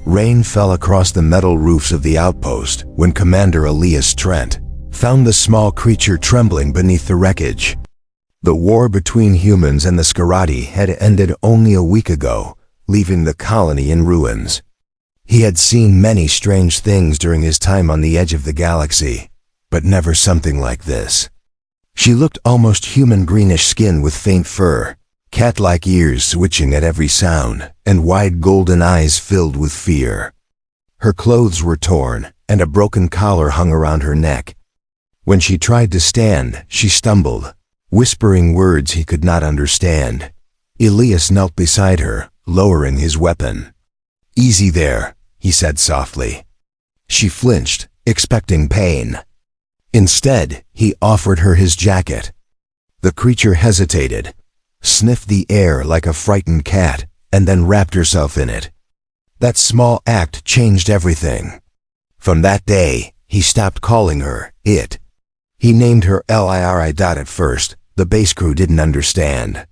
Rain fell across the metal roofs of the outpost when Commander Elias Trent found the small creature trembling beneath the wreckage. The war between humans and the Scarati had ended only a week ago, leaving the colony in ruins. He had seen many strange things during his time on the edge of the galaxy, but never something like this. She looked almost human, greenish skin with faint fur, cat-like ears switching at every sound, and wide golden eyes filled with fear. Her clothes were torn, and a broken collar hung around her neck. When she tried to stand, she stumbled, whispering words he could not understand. Elias knelt beside her, lowering his weapon. "Easy there," he said softly. She flinched, expecting pain. Instead, he offered her his jacket. The creature hesitated, sniffed the air like a frightened cat, and then wrapped herself in it. That small act changed everything. From that day, he stopped calling her it. He named her Liri. At first, the base crew didn't understand.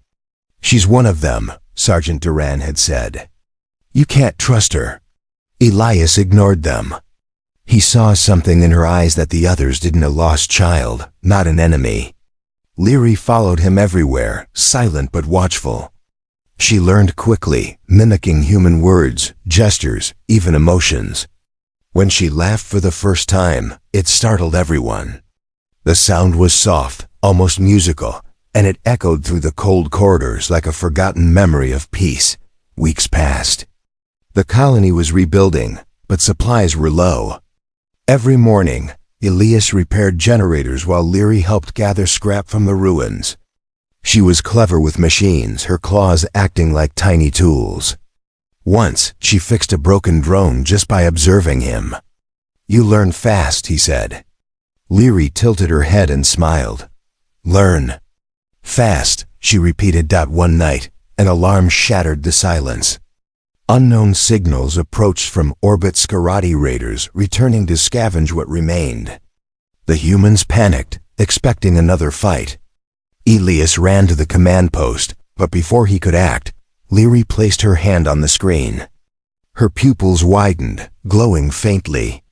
"She's one of them," Sergeant Duran had said. "You can't trust her." Elias ignored them. He saw something in her eyes that the others didn't: a lost child, not an enemy. Liri followed him everywhere, silent but watchful. She learned quickly, mimicking human words, gestures, even emotions. When she laughed for the first time, it startled everyone. The sound was soft, almost musical, and it echoed through the cold corridors like a forgotten memory of peace. Weeks passed. The colony was rebuilding, but supplies were low. Every morning, Elias repaired generators while Liri helped gather scrap from the ruins. She was clever with machines, her claws acting like tiny tools. Once, she fixed a broken drone just by observing him. "You learn fast," he said. Liri tilted her head and smiled. "Learn fast," she repeated. One night, an alarm shattered the silence. Unknown signals approached from orbit. Scarati raiders returning to scavenge what remained. The humans panicked, expecting another fight. Elias ran to the command post, but before he could act, Liri placed her hand on the screen. Her pupils widened, glowing faintly.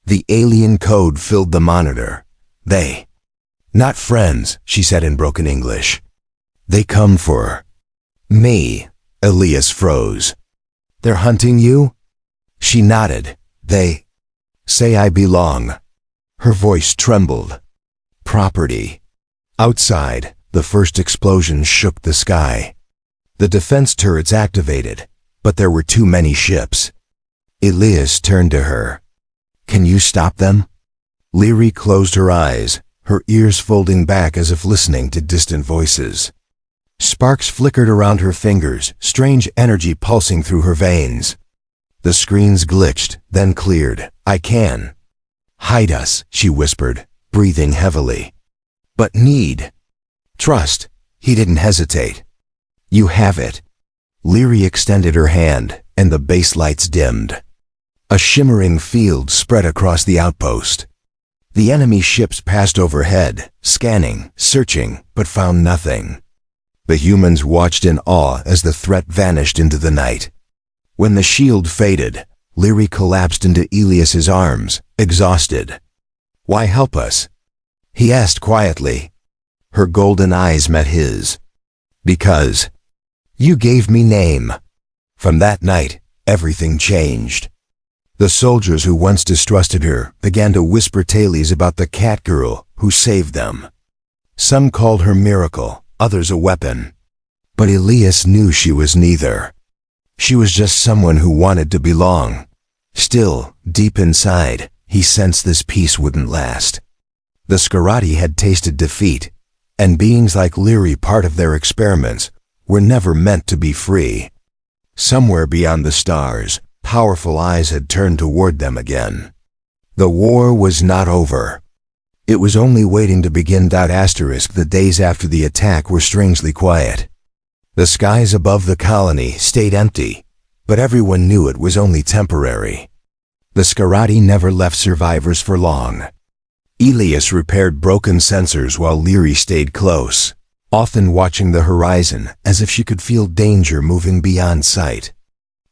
The alien code filled the monitor. "They, not friends," she said in broken English. "They come for me." Elias froze. "They're hunting you?" She nodded. "They say I belong." Her voice trembled. "Property." Outside, the first explosion shook the sky. The defense turrets activated, but there were too many ships. Elias turned to her. "Can you stop them?" Liri closed her eyes, her ears folding back as if listening to distant voices. Sparks flickered around her fingers, strange energy pulsing through her veins. The screens glitched, then cleared. "I can." "Hide us," she whispered, breathing heavily. "But need trust." He didn't hesitate. "You have it." Liri extended her hand, and the base lights dimmed. A shimmering field spread across the outpost. The enemy ships passed overhead, scanning, searching, but found nothing. The humans watched in awe as the threat vanished into the night. When the shield faded, Liri collapsed into Elias's arms, exhausted. "Why help us?" he asked quietly. Her golden eyes met his. "Because you gave me name." From that night, everything changed. The soldiers who once distrusted her began to whisper tales about the cat girl who saved them. Some called her miracle, others a weapon. But Elias knew she was neither. She was just someone who wanted to belong. Still, deep inside, he sensed this peace wouldn't last. The Scarati had tasted defeat, and beings like Liri, part of their experiments, were never meant to be free. Somewhere beyond the stars, powerful eyes had turned toward them again. The war was not over. It was only waiting to begin. The days after the attack were strangely quiet. The skies above the colony stayed empty, but everyone knew it was only temporary. The Scarati never left survivors for long. Elias repaired broken sensors while Liri stayed close, often watching the horizon as if she could feel danger moving beyond sight.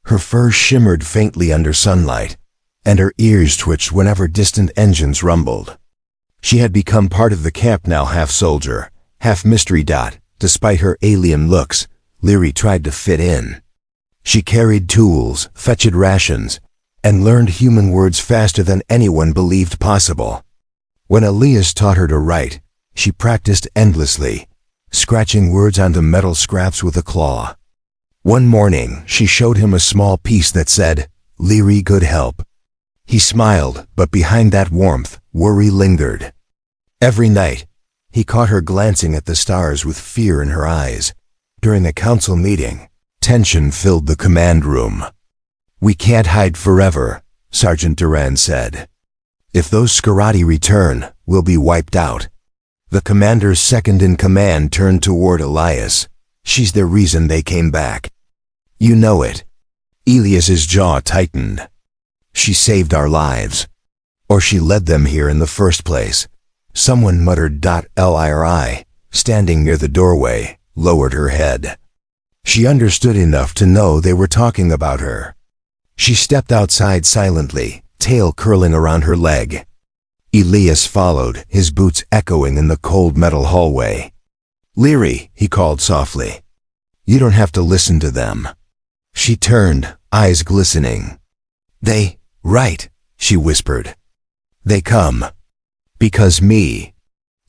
Her fur shimmered faintly under sunlight, and her ears twitched whenever distant engines rumbled. She had become part of the camp now, half soldier, half mystery. Despite her alien looks, Leary tried to fit in. She carried tools, fetched rations, and learned human words faster than anyone believed possible. When Elias taught her to write, she practiced endlessly, scratching words onto metal scraps with a claw. One morning, she showed him a small piece that said, "Leary, good help." He smiled, but behind that warmth, worry lingered. Every night, he caught her glancing at the stars with fear in her eyes. During a council meeting, tension filled the command room. "We can't hide forever," Sergeant Duran said. "If those Scarati return, we'll be wiped out." The commander's second-in-command turned toward Elias. "She's the reason they came back." "You know it." Elias's jaw tightened. "She saved our lives. Or she led them here in the first place." Someone muttered. Liri, standing near the doorway, lowered her head. She understood enough to know they were talking about her. She stepped outside silently, tail curling around her leg. Elias followed, his boots echoing in the cold metal hallway. "Leary," he called softly. "You don't have to listen to them." She turned, eyes glistening. Right," she whispered. "They come. Because me."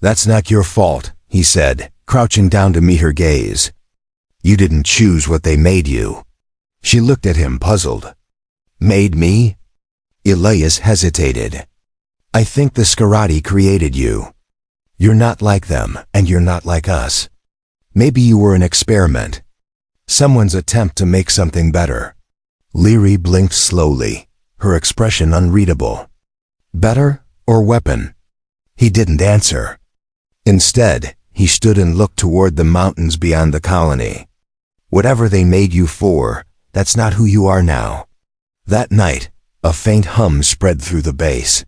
"That's not your fault," he said, crouching down to meet her gaze. "You didn't choose what they made you." She looked at him, puzzled. "Made me?" Elias hesitated. "I think the Scarati created you. You're not like them, and you're not like us. Maybe you were an experiment. Someone's attempt to make something better." Leary blinked slowly, her expression unreadable. "Better, or weapon?" He didn't answer. Instead, he stood and looked toward the mountains beyond the colony. "Whatever they made you for, that's not who you are now." That night, a faint hum spread through the base.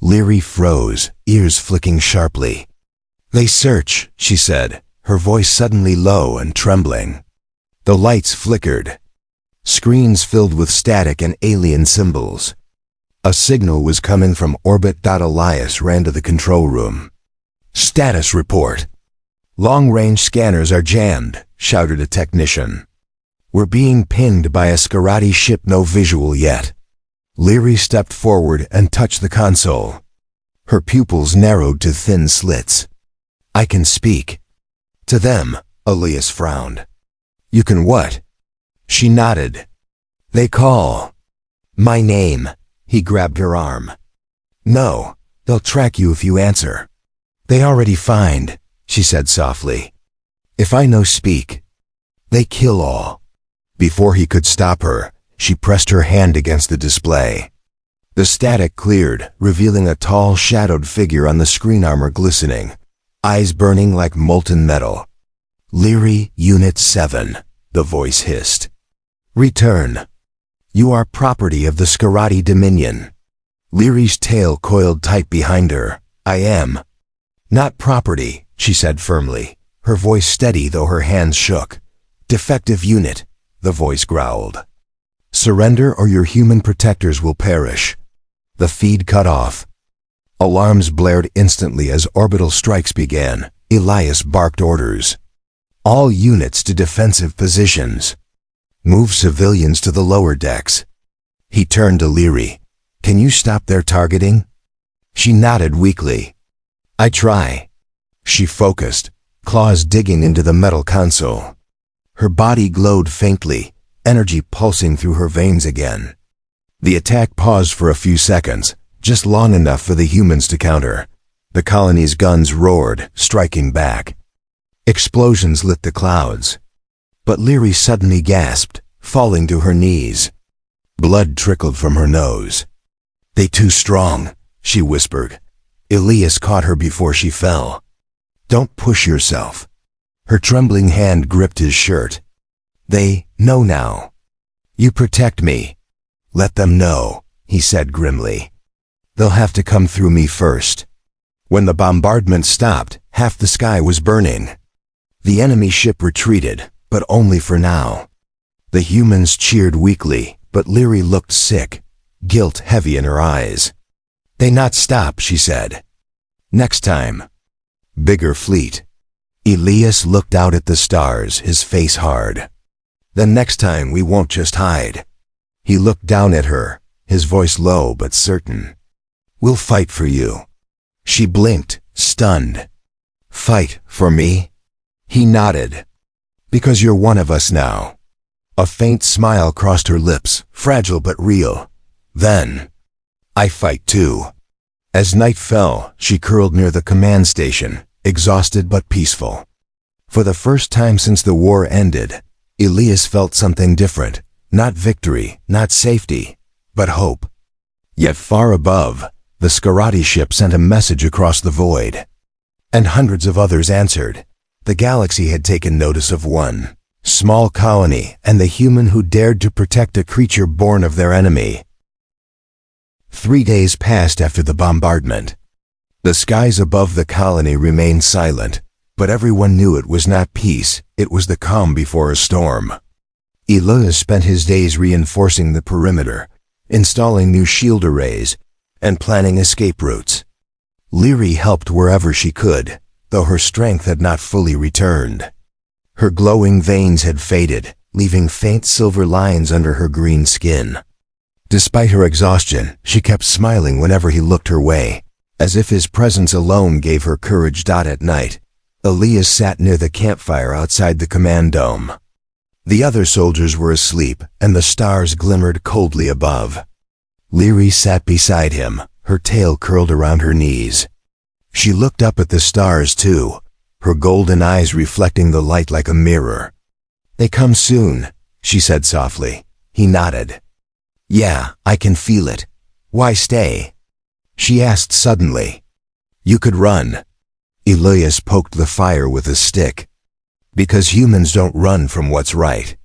Leary froze, ears flicking sharply. "They search," she said, her voice suddenly low and trembling. The lights flickered. Screens filled with static and alien symbols. A signal was coming from orbit. Elias ran to the control room. "Status report." "Long-range scanners are jammed," shouted a technician. "We're being pinged by a Scarati ship, no visual yet." Leary stepped forward and touched the console. Her pupils narrowed to thin slits. "I can speak." "To them," Elias frowned. "You can what?" She nodded. "They call." "My name." He grabbed her arm. "No, they'll track you if you answer." "They already find," she said softly. "If I no speak, they kill all." Before he could stop her, she pressed her hand against the display. The static cleared, revealing a tall, shadowed figure on the screen, armor glistening, eyes burning like molten metal. "Leary, Unit 7, the voice hissed. "Return. You are property of the Scarati Dominion." Leary's tail coiled tight behind her. "I am." "Not property," she said firmly, her voice steady though her hands shook. "Defective unit," the voice growled. "Surrender or your human protectors will perish." The feed cut off. Alarms blared instantly as orbital strikes began. Elias barked orders. "All units to defensive positions. Move civilians to the lower decks." He turned to Leary. "Can you stop their targeting?" She nodded weakly. "I try." She focused, claws digging into the metal console. Her body glowed faintly, energy pulsing through her veins again. The attack paused for a few seconds, just long enough for the humans to counter. The colony's guns roared, striking back. Explosions lit the clouds. But Leary suddenly gasped, falling to her knees. Blood trickled from her nose. "They too strong," she whispered. Elias caught her before she fell. "Don't push yourself." Her trembling hand gripped his shirt. "They know now. You protect me." "Let them know," he said grimly. "They'll have to come through me first." When the bombardment stopped, half the sky was burning. The enemy ship retreated, but only for now. The humans cheered weakly, but Leary looked sick, guilt heavy in her eyes. "They not stop," she said. "Next time." Bigger fleet. Elias looked out at the stars, his face hard. "Then next time we won't just hide." He looked down at her, his voice low but certain. "We'll fight for you." She blinked, stunned. "Fight for me?" He nodded. "Because you're one of us now." A faint smile crossed her lips, fragile but real. "Then, I fight too." As night fell, she curled near the command station, exhausted but peaceful. For the first time since the war ended, Elias felt something different. Not victory, not safety, but hope. Yet far above, the Scarati ship sent a message across the void. And hundreds of others answered. The galaxy had taken notice of one small colony and the human who dared to protect a creature born of their enemy. 3 days passed after the bombardment. The skies above the colony remained silent, but everyone knew it was not peace, it was the calm before a storm. Elias spent his days reinforcing the perimeter, installing new shield arrays, and planning escape routes. Leary helped wherever she could, though her strength had not fully returned. Her glowing veins had faded, leaving faint silver lines under her green skin. Despite her exhaustion, she kept smiling whenever he looked her way, as if his presence alone gave her courage. At night, Elias sat near the campfire outside the command dome. The other soldiers were asleep, and the stars glimmered coldly above. Leary sat beside him, her tail curled around her knees. She looked up at the stars too, her golden eyes reflecting the light like a mirror. "They come soon," she said softly. He nodded. "Yeah, I can feel it. Why stay?" She asked suddenly. "You could run." Elias poked the fire with a stick. "Because humans don't run from what's right.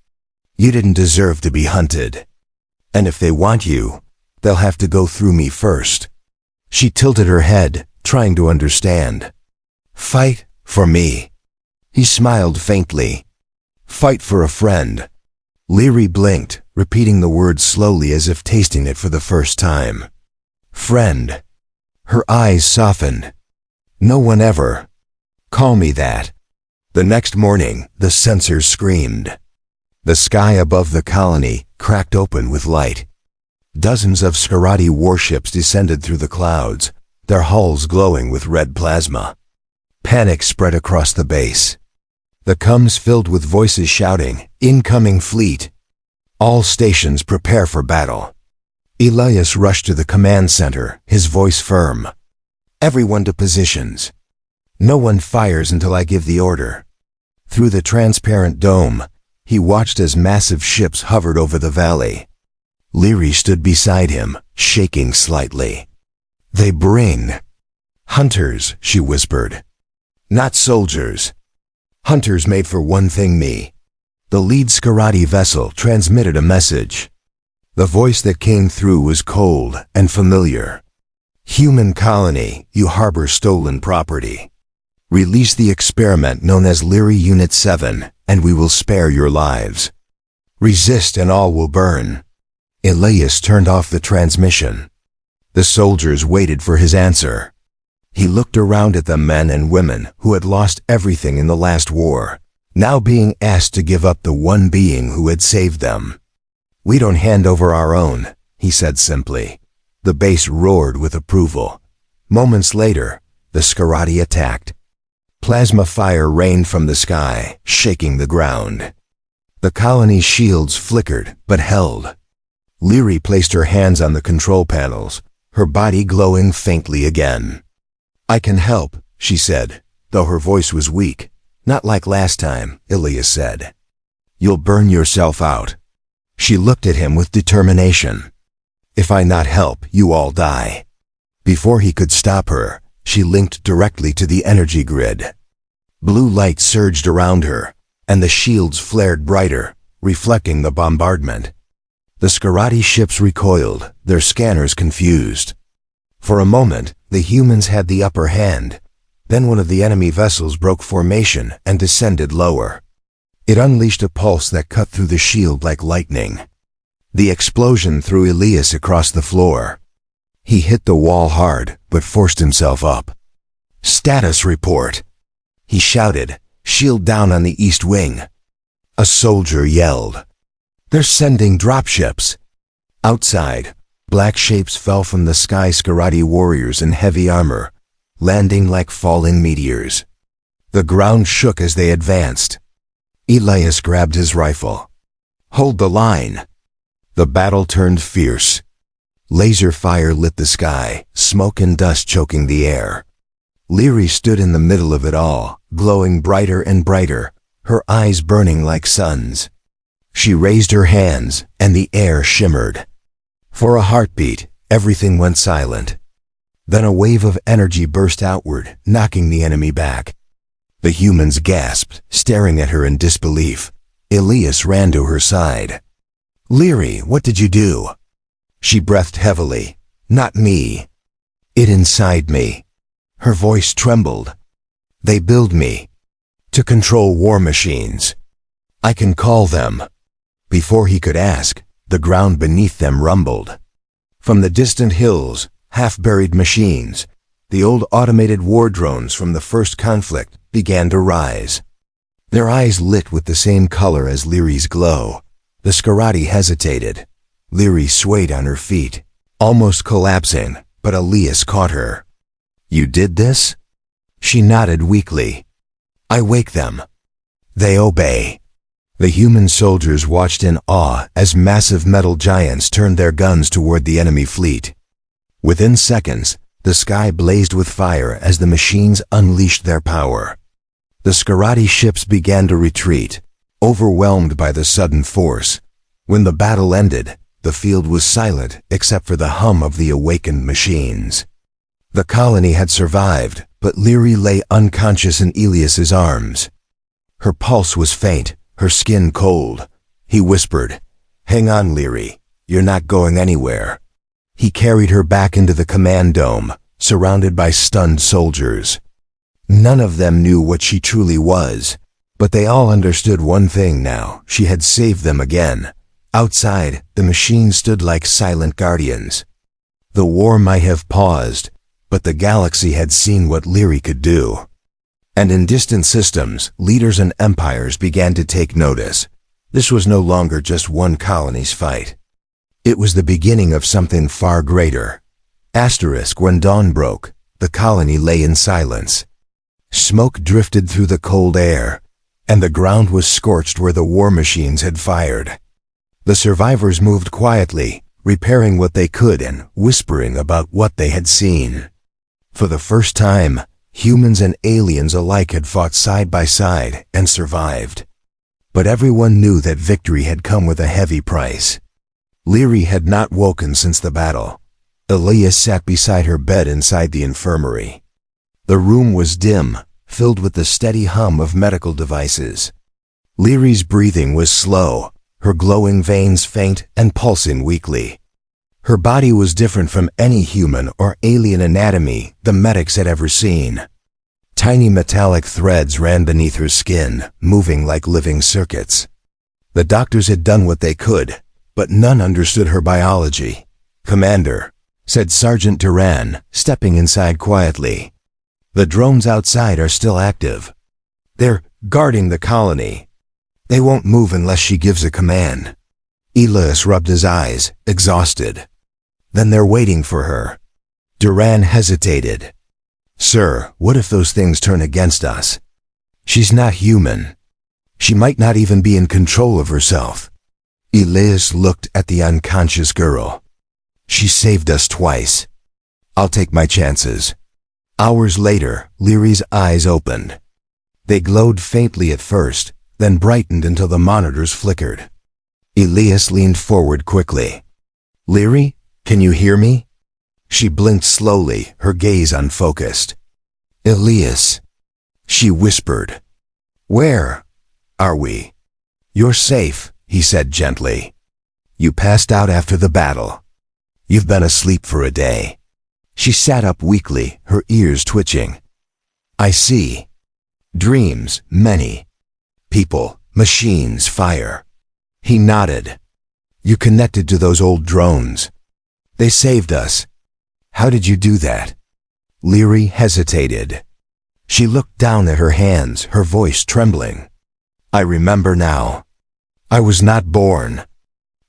You didn't deserve to be hunted. And if they want you, they'll have to go through me first." She tilted her head, trying to understand. "Fight for me." He smiled faintly. "Fight for a friend." Leary blinked, repeating the word slowly as if tasting it for the first time. "Friend." Her eyes softened. "No one ever. Call me that." The next morning, the sensors screamed. The sky above the colony cracked open with light. Dozens of Scarati warships descended through the clouds, their hulls glowing with red plasma. Panic spread across the base. The comms filled with voices shouting, "Incoming fleet! All stations prepare for battle." Elias rushed to the command center, his voice firm. "Everyone to positions. No one fires until I give the order." Through the transparent dome, he watched as massive ships hovered over the valley. Leary stood beside him, shaking slightly. "They bring hunters," she whispered. "Not soldiers. Hunters made for one thing, me." The lead Scarati vessel transmitted a message. The voice that came through was cold and familiar. "Human colony, you harbor stolen property. Release the experiment known as Leary Unit 7, and we will spare your lives. Resist and all will burn." Elias turned off the transmission. The soldiers waited for his answer. He looked around at the men and women who had lost everything in the last war, now being asked to give up the one being who had saved them. "We don't hand over our own," he said simply. The base roared with approval. Moments later, the Scarati attacked. Plasma fire rained from the sky, shaking the ground. The colony's shields flickered, but held. Leary placed her hands on the control panels, her body glowing faintly again. "I can help," she said, though her voice was weak. "Not like last time," Elias said. "You'll burn yourself out." She looked at him with determination. "If I not help, you all die." Before he could stop her, she linked directly to the energy grid. Blue light surged around her, and the shields flared brighter, reflecting the bombardment. The Scarati ships recoiled, their scanners confused. For a moment, the humans had the upper hand. Then one of the enemy vessels broke formation and descended lower. It unleashed a pulse that cut through the shield like lightning. The explosion threw Elias across the floor. He hit the wall hard, but forced himself up. "Status report," he shouted, shield down on the east wing. A soldier yelled, "They're sending dropships." Outside, black shapes fell from the sky, Scarati warriors in heavy armor, landing like falling meteors. The ground shook as they advanced. Elias grabbed his rifle. "Hold the line." The battle turned fierce. Laser fire lit the sky, smoke and dust choking the air. Leary stood in the middle of it all, glowing brighter and brighter, her eyes burning like suns. She raised her hands, and the air shimmered. For a heartbeat, everything went silent. Then a wave of energy burst outward, knocking the enemy back. The humans gasped, staring at her in disbelief. Elias ran to her side. "Leary, what did you do?" She breathed heavily. "Not me. It inside me." Her voice trembled. "They build me to control war machines. I can call them." Before he could ask, the ground beneath them rumbled. From the distant hills, half-buried machines, the old automated war drones from the first conflict, began to rise. Their eyes lit with the same color as Leary's glow. The Scarati hesitated. Leary swayed on her feet, almost collapsing, but Elias caught her. "You did this?" She nodded weakly. "I wake them. They obey." The human soldiers watched in awe as massive metal giants turned their guns toward the enemy fleet. Within seconds, the sky blazed with fire as the machines unleashed their power. The Scarati ships began to retreat, overwhelmed by the sudden force. When the battle ended, the field was silent except for the hum of the awakened machines. The colony had survived, but Leary lay unconscious in Elias's arms. Her pulse was faint, her skin cold. He whispered, "Hang on, Leary. You're not going anywhere." He carried her back into the command dome, surrounded by stunned soldiers. None of them knew what she truly was, but they all understood one thing now: she had saved them again. Outside, the machines stood like silent guardians. The war might have paused, but the galaxy had seen what Leary could do. And in distant systems, leaders and empires began to take notice. This was no longer just one colony's fight. It was the beginning of something far greater. When dawn broke, the colony lay in silence. Smoke drifted through the cold air, and the ground was scorched where the war machines had fired. The survivors moved quietly, repairing what they could and whispering about what they had seen. For the first time, humans and aliens alike had fought side by side and survived. But everyone knew that victory had come with a heavy price. Leary had not woken since the battle. Elias sat beside her bed inside the infirmary. The room was dim, filled with the steady hum of medical devices. Leary's breathing was slow, her glowing veins faint and pulsing weakly. Her body was different from any human or alien anatomy the medics had ever seen. Tiny metallic threads ran beneath her skin, moving like living circuits. The doctors had done what they could, but none understood her biology. "Commander," said Sergeant Duran, stepping inside quietly. "The drones outside are still active. They're guarding the colony. They won't move unless she gives a command." Elias rubbed his eyes, exhausted. "Then they're waiting for her." Duran hesitated. "Sir, what if those things turn against us? She's not human. She might not even be in control of herself." Elias looked at the unconscious girl. "She saved us twice. I'll take my chances." Hours later, Leary's eyes opened. They glowed faintly at first, then brightened until the monitors flickered. Elias leaned forward quickly. "Leary, can you hear me?" She blinked slowly, her gaze unfocused. "Elias," she whispered. "Where are we?" "You're safe," he said gently. "You passed out after the battle. You've been asleep for a day." She sat up weakly, her ears twitching. "I see. Dreams, many. People, machines, fire. He nodded. You connected to those old drones. They saved us. How did you do that? Leary hesitated. She looked down at her hands, her voice trembling. I remember now. I was not born.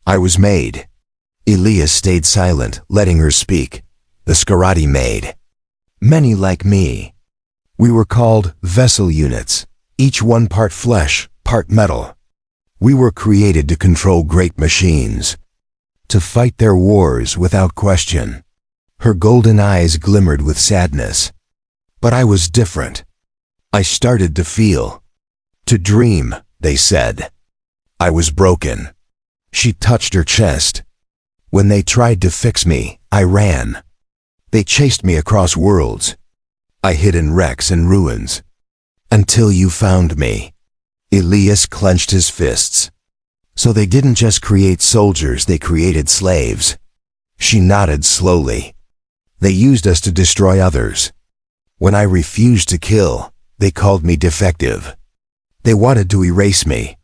I was made. Elias stayed silent, letting her speak. The Scarati made. Many like me. We were called vessel units, each one part flesh, part metal. We were created to control great machines, to fight their wars without question. Her golden eyes glimmered with sadness. But I was different. I started to feel, to dream, they said. I was broken. She touched her chest. When they tried to fix me, I ran. They chased me across worlds. I hid in wrecks and ruins. Until you found me. Elias clenched his fists. So they didn't just create soldiers, they created slaves. She nodded slowly. They used us to destroy others. When I refused to kill, they called me defective. They wanted to erase me.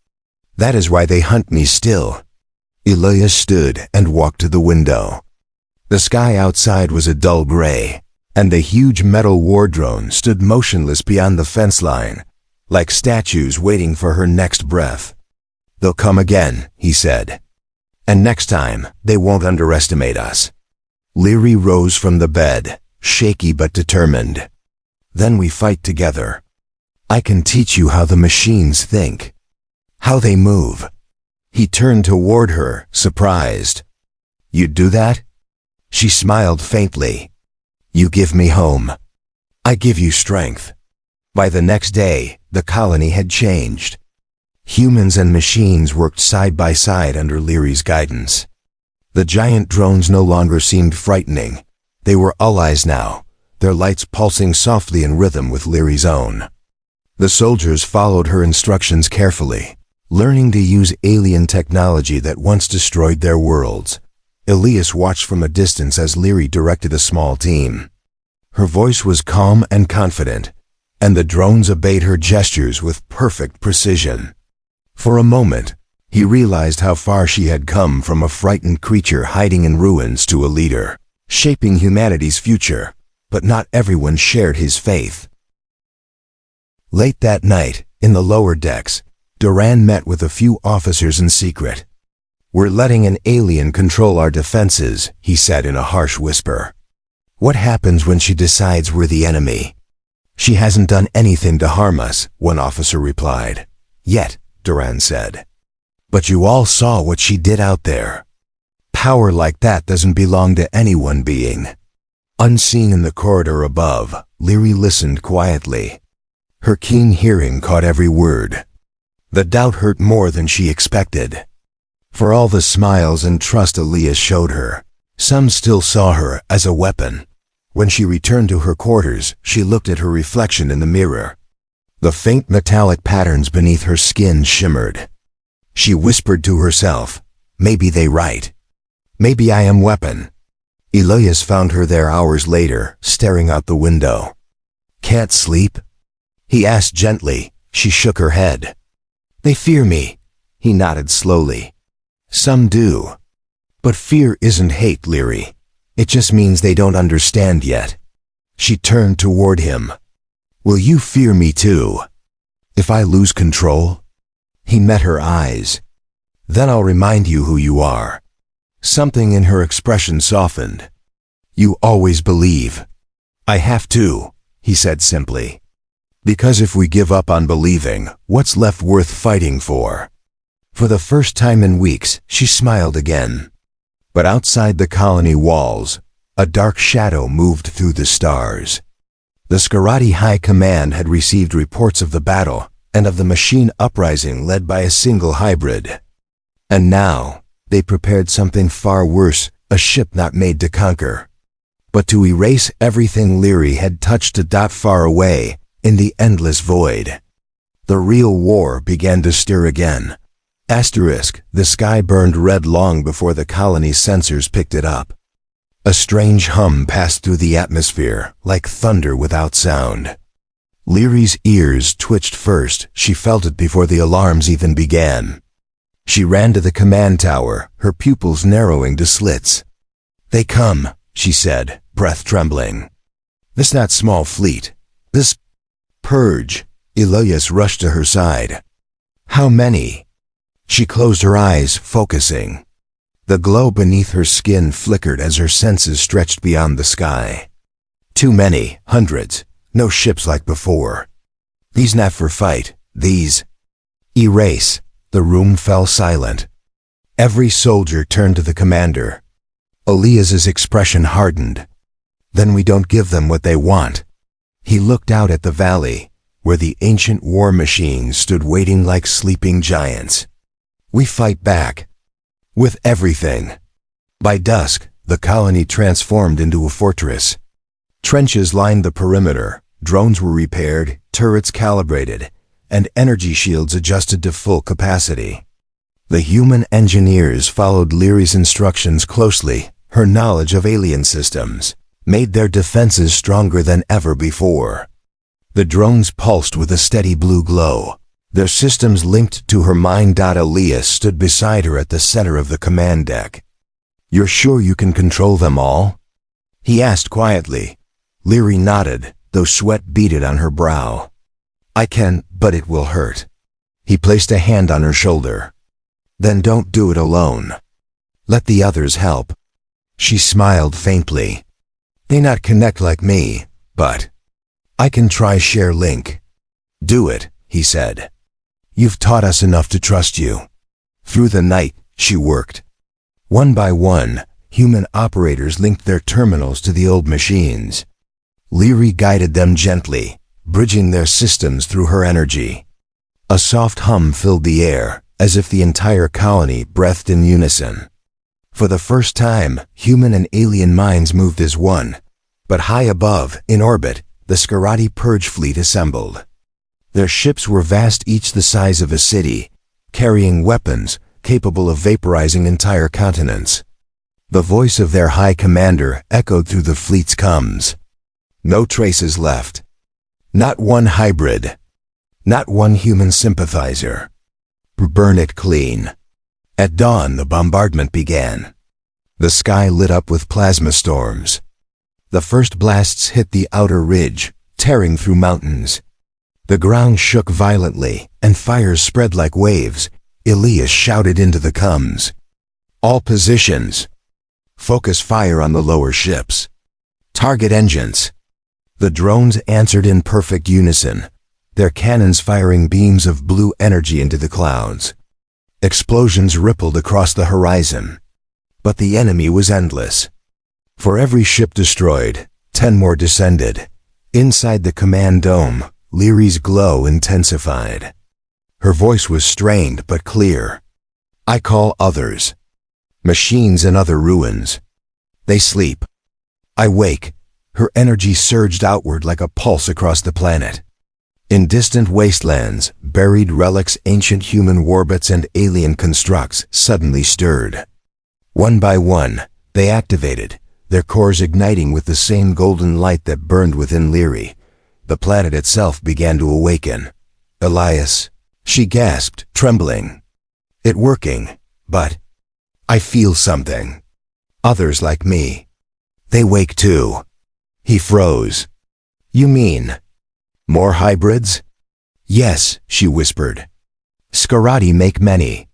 That is why they hunt me still. Elias stood and walked to the window. The sky outside was a dull gray, and the huge metal war drone stood motionless beyond the fence line, like statues waiting for her next breath. They'll come again, he said. And next time, they won't underestimate us. Leary rose from the bed, shaky but determined. Then we fight together. I can teach you how the machines think, how they move. He turned toward her, surprised. You'd do that? She smiled faintly. You give me home. I give you strength. By the next day, the colony had changed. Humans and machines worked side by side under Leary's guidance. The giant drones no longer seemed frightening. They were allies now, their lights pulsing softly in rhythm with Leary's own. The soldiers followed her instructions carefully, learning to use alien technology that once destroyed their worlds. Elias watched from a distance as Leary directed a small team. Her voice was calm and confident, and the drones obeyed her gestures with perfect precision. For a moment, he realized how far she had come from a frightened creature hiding in ruins to a leader, shaping humanity's future, but not everyone shared his faith. Late that night, in the lower decks, Duran met with a few officers in secret. We're letting an alien control our defenses, he said in a harsh whisper. What happens when she decides we're the enemy? She hasn't done anything to harm us, one officer replied. Yet, Duran said. But you all saw what she did out there. Power like that doesn't belong to any one being. Unseen in the corridor above, Leary listened quietly. Her keen hearing caught every word. The doubt hurt more than she expected. For all the smiles and trust Elias showed her, some still saw her as a weapon. When she returned to her quarters, she looked at her reflection in the mirror. The faint metallic patterns beneath her skin shimmered. She whispered to herself, maybe they right. Maybe I am weapon. Elias found her there hours later, staring out the window. Can't sleep? He asked gently. She shook her head. They fear me. He nodded slowly. Some do. But fear isn't hate, Leary. It just means they don't understand yet. She turned toward him. Will you fear me too? If I lose control? He met her eyes. Then I'll remind you who you are. Something in her expression softened. You always believe. I have to, he said simply. Because if we give up on believing, what's left worth fighting for? For the first time in weeks, she smiled again. But outside the colony walls, a dark shadow moved through the stars. The Scarati High Command had received reports of the battle and of the machine uprising led by a single hybrid. And now, they prepared something far worse, a ship not made to conquer, but to erase everything Leary had touched a dot far away in the endless void. The real war began to stir again. The sky burned red long before the colony's sensors picked it up. A strange hum passed through the atmosphere, like thunder without sound. Leary's ears twitched first. She felt it before the alarms even began. She ran to the command tower, her pupils narrowing to slits. "They come," she said, breath trembling. "This not small fleet. This purge." Elias rushed to her side. "How many?" She closed her eyes, focusing. The glow beneath her skin flickered as her senses stretched beyond the sky. "Too many, hundreds. No ships like before. These not for fight, these." Erase. The room fell silent. Every soldier turned to the commander. Elias's expression hardened. "Then we don't give them what they want." He looked out at the valley, where the ancient war machines stood waiting like sleeping giants. "We fight back. With everything." By dusk, the colony transformed into a fortress. Trenches lined the perimeter, drones were repaired, turrets calibrated, and energy shields adjusted to full capacity. The human engineers followed Leary's instructions closely. Her knowledge of alien systems made their defenses stronger than ever before. The drones pulsed with a steady blue glow, their systems linked to her mind. Elias stood beside her at the center of the command deck. "You're sure you can control them all?" he asked quietly. Leary nodded, though sweat beaded on her brow. "I can, but it will hurt." He placed a hand on her shoulder. "Then don't do it alone. Let the others help." She smiled faintly. "They not connect like me, but I can try share link." "Do it," he said. "You've taught us enough to trust you." Through the night, she worked. One by one, human operators linked their terminals to the old machines. Leary guided them gently, bridging their systems through her energy. A soft hum filled the air, as if the entire colony breathed in unison. For the first time, human and alien minds moved as one. But high above, in orbit, the Scarati Purge fleet assembled. Their ships were vast, each the size of a city, carrying weapons capable of vaporizing entire continents. The voice of their high commander echoed through the fleet's comms. No traces left. Not one hybrid. Not one human sympathizer. Burn it clean. At dawn, the bombardment began. The sky lit up with plasma storms. The first blasts hit the outer ridge, tearing through mountains. The ground shook violently, and fires spread like waves. Elias shouted into the comms. "All positions. Focus fire on the lower ships. Target engines." The drones answered in perfect unison, their cannons firing beams of blue energy into the clouds. Explosions rippled across the horizon. But the enemy was endless. For every ship destroyed, 10 more descended. Inside the command dome, Leary's glow intensified. Her voice was strained but clear. "I call others. Machines and other ruins. They sleep. I wake." Her energy surged outward like a pulse across the planet. In distant wastelands, buried relics, ancient human warbits, and alien constructs suddenly stirred. One by one, they activated, their cores igniting with the same golden light that burned within Leary. The planet itself began to awaken. "Elias," she gasped, trembling. "It working, but I feel something. Others like me. They wake too." He froze. "You mean more hybrids?" "Yes," she whispered. "Scarati make many.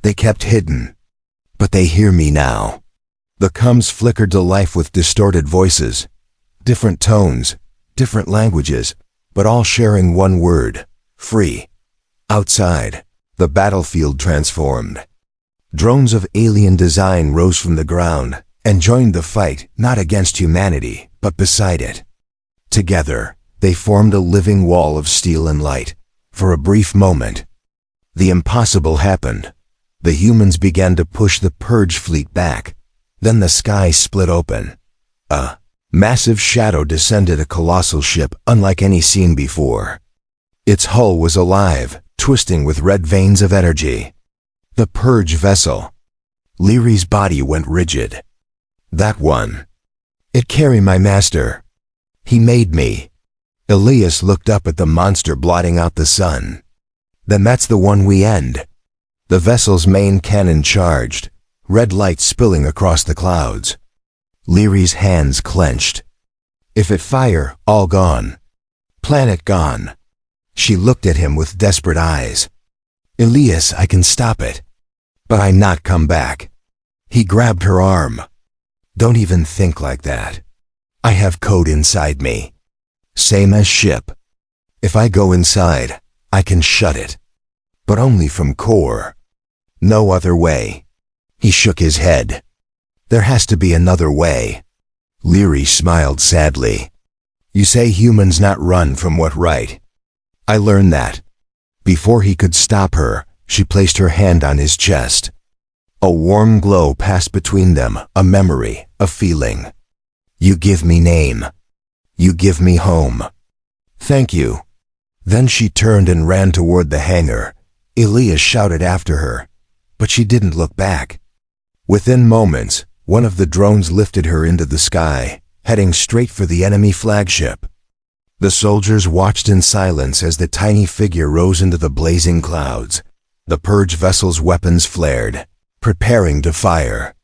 They kept hidden. But they hear me now." The comms flickered to life with distorted voices. Different tones, different languages, but all sharing one word: free. Outside, the battlefield transformed. Drones of alien design rose from the ground and joined the fight, not against humanity, but beside it. Together, they formed a living wall of steel and light. For a brief moment, the impossible happened. The humans began to push the Purge fleet back. Then the sky split open. A massive shadow descended, a colossal ship unlike any seen before. Its hull was alive, twisting with red veins of energy. The Purge vessel. Leary's body went rigid. "That one. It carried my master. He made me. Elias looked up at the monster blotting out the sun. Then that's the one we end. The vessel's main cannon charged, red light spilling across the clouds. Leary's hands clenched. If it fire, all gone. Planet gone. She looked at him with desperate eyes. Elias, I can stop it. But I not come back. He grabbed her arm. Don't even think like that. I have code inside me. Same as ship. If I go inside, I can shut it. But only from core. No other way. He shook his head. There has to be another way. Leary smiled sadly. You say humans not run from what right. I learned that. Before he could stop her, she placed her hand on his chest. A warm glow passed between them, a memory, a feeling. You give me name. You give me home. Thank you. Then she turned and ran toward the hangar. Elias shouted after her, but she didn't look back. Within moments, one of the drones lifted her into the sky, heading straight for the enemy flagship. The soldiers watched in silence as the tiny figure rose into the blazing clouds. The purge vessel's weapons flared, preparing to fire.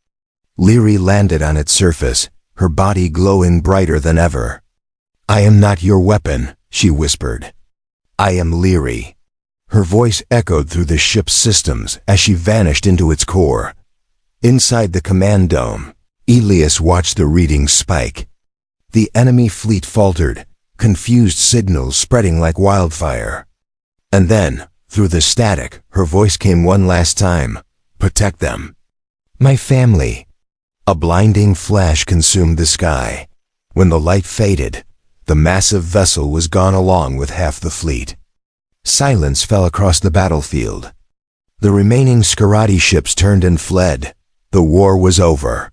Leary landed on its surface, her body glowing brighter than ever. I am not your weapon, she whispered. I am Leary. Her voice echoed through the ship's systems as she vanished into its core. Inside the command dome, Elias watched the readings spike. The enemy fleet faltered, confused signals spreading like wildfire. And then, through the static, her voice came one last time. Protect them. My family. A blinding flash consumed the sky. When the light faded, the massive vessel was gone along with half the fleet. Silence fell across the battlefield. The remaining Scarati ships turned and fled. The war was over.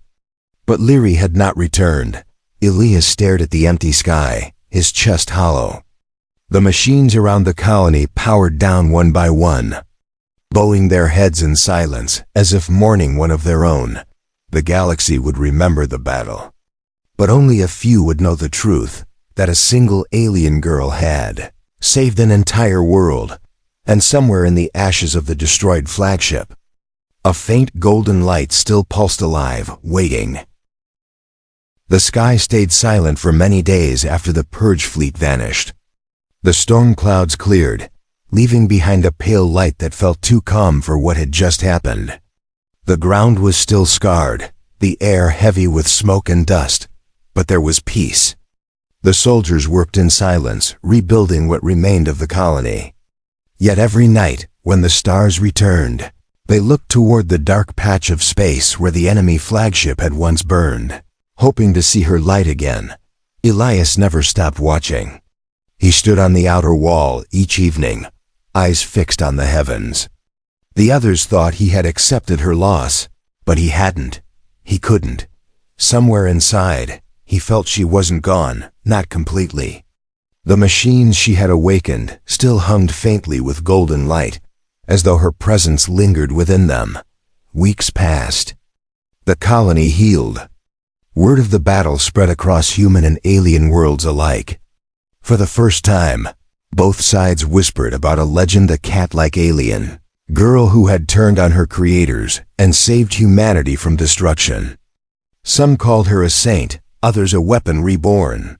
But Leary had not returned. Elias stared at the empty sky, his chest hollow. The machines around the colony powered down one by one, bowing their heads in silence as if mourning one of their own. The galaxy would remember the battle. But only a few would know the truth, that a single alien girl had saved an entire world, and somewhere in the ashes of the destroyed flagship, a faint golden light still pulsed alive, waiting. The sky stayed silent for many days after the purge fleet vanished. The storm clouds cleared, leaving behind a pale light that felt too calm for what had just happened. The ground was still scarred, the air heavy with smoke and dust, but there was peace. The soldiers worked in silence, rebuilding what remained of the colony. Yet every night, when the stars returned, they looked toward the dark patch of space where the enemy flagship had once burned, hoping to see her light again. Elias never stopped watching. He stood on the outer wall each evening, eyes fixed on the heavens. The others thought he had accepted her loss, but he hadn't. He couldn't. Somewhere inside, he felt she wasn't gone, not completely. The machines she had awakened still hummed faintly with golden light, as though her presence lingered within them. Weeks passed. The colony healed. Word of the battle spread across human and alien worlds alike. For the first time, both sides whispered about a legend, a cat-like alien girl who had turned on her creators and saved humanity from destruction. Some called her a saint, others a weapon reborn.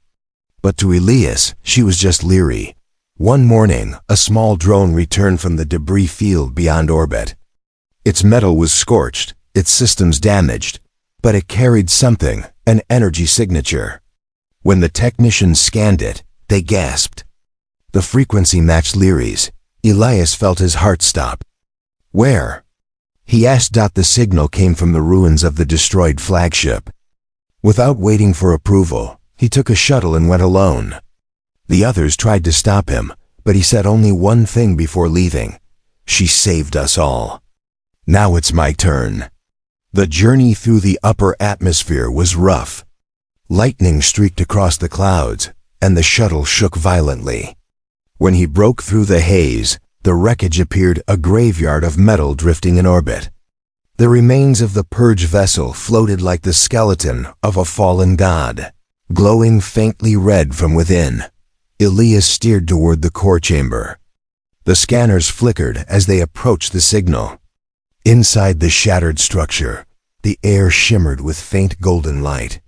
But to Elias, she was just Leary. One morning, a small drone returned from the debris field beyond orbit. Its metal was scorched, its systems damaged, but it carried something, an energy signature. When the technicians scanned it, they gasped. The frequency matched Leary's. Elias felt his heart stop. Where? He asked. The signal came from the ruins of the destroyed flagship. Without waiting for approval, he took a shuttle and went alone. The others tried to stop him, but he said only one thing before leaving. She saved us all. Now it's my turn. The journey through the upper atmosphere was rough. Lightning streaked across the clouds, and the shuttle shook violently. When he broke through the haze, the wreckage appeared, a graveyard of metal drifting in orbit. The remains of the purge vessel floated like the skeleton of a fallen god, glowing faintly red from within. Elias steered toward the core chamber. The scanners flickered as they approached the signal. Inside the shattered structure, the air shimmered with faint golden light.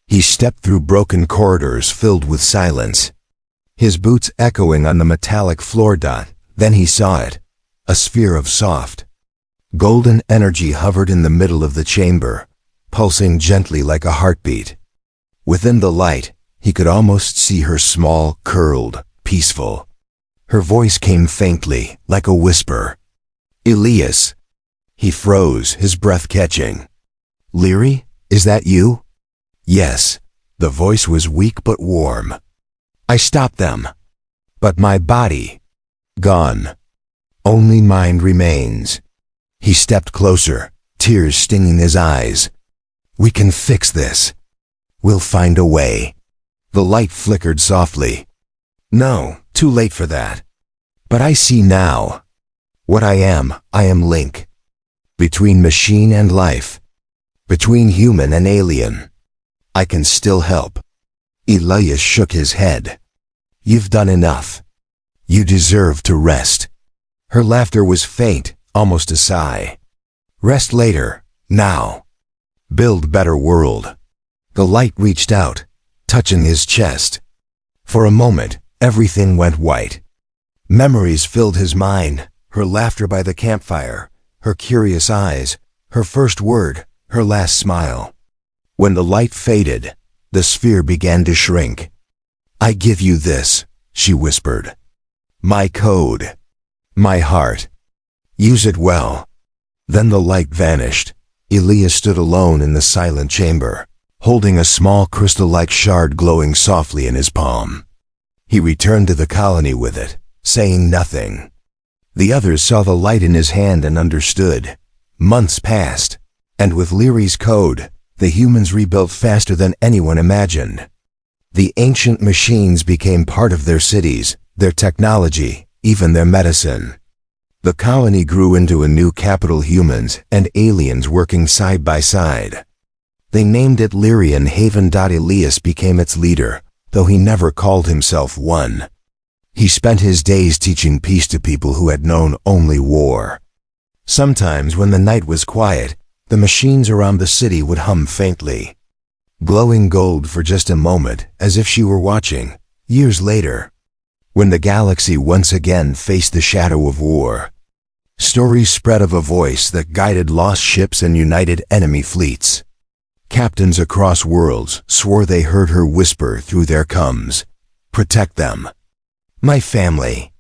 He stepped through broken corridors filled with silence, his boots echoing on the metallic floor. Then he saw it, a sphere of soft, golden energy hovered in the middle of the chamber, pulsing gently like a heartbeat. Within the light, he could almost see her small, curled, peaceful. Her voice came faintly, like a whisper. "Elias." He froze, his breath catching. "Leary, is that you?" "Yes." The voice was weak but warm. "I stopped them. But my body, gone. Only mind remains." He stepped closer, tears stinging his eyes. "We can fix this. We'll find a way." The light flickered softly. "No, too late for that. But I see now. What I am Link. Between machine and life. Between human and alien. I can still help." Elias shook his head. "You've done enough. You deserve to rest." Her laughter was faint, almost a sigh. "Rest later, now. Build better world." The light reached out, touching his chest. For a moment, everything went white. Memories filled his mind, her laughter by the campfire, her curious eyes, her first word, her last smile. When the light faded, the sphere began to shrink. "I give you this," she whispered. "My code. My heart. Use it well." Then the light vanished. Elias stood alone in the silent chamber, holding a small crystal-like shard glowing softly in his palm. He returned to the colony with it, saying nothing. The others saw the light in his hand and understood. Months passed, and with Leary's code, the humans rebuilt faster than anyone imagined. The ancient machines became part of their cities, their technology, even their medicine. The colony grew into a new capital, humans and aliens working side by side. They named it Lyrian Haven. Elias became its leader, though he never called himself one. He spent his days teaching peace to people who had known only war. Sometimes when the night was quiet, the machines around the city would hum faintly, glowing gold for just a moment, as if she were watching. Years later, when the galaxy once again faced the shadow of war, stories spread of a voice that guided lost ships and united enemy fleets. Captains across worlds swore they heard her whisper through their comms, "Protect them. My family."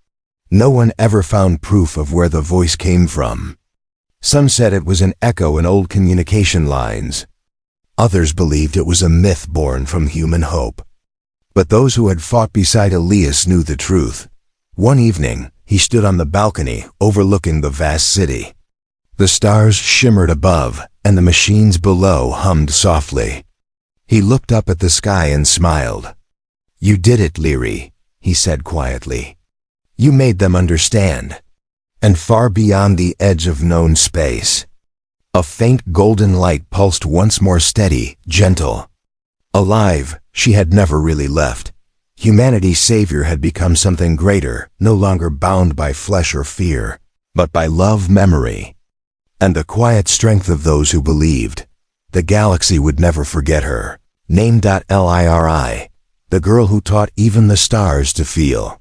No one ever found proof of where the voice came from. Some said it was an echo in old communication lines. Others believed it was a myth born from human hope. But those who had fought beside Elias knew the truth. One evening, he stood on the balcony overlooking the vast city. The stars shimmered above, and the machines below hummed softly. He looked up at the sky and smiled. "You did it, Leary," he said quietly. "You made them understand." And far beyond the edge of known space, a faint golden light pulsed once more, steady, gentle. Alive, she had never really left. Humanity's savior had become something greater, no longer bound by flesh or fear, but by love, memory, and the quiet strength of those who believed. The galaxy would never forget her. Named Liri, the girl who taught even the stars to feel.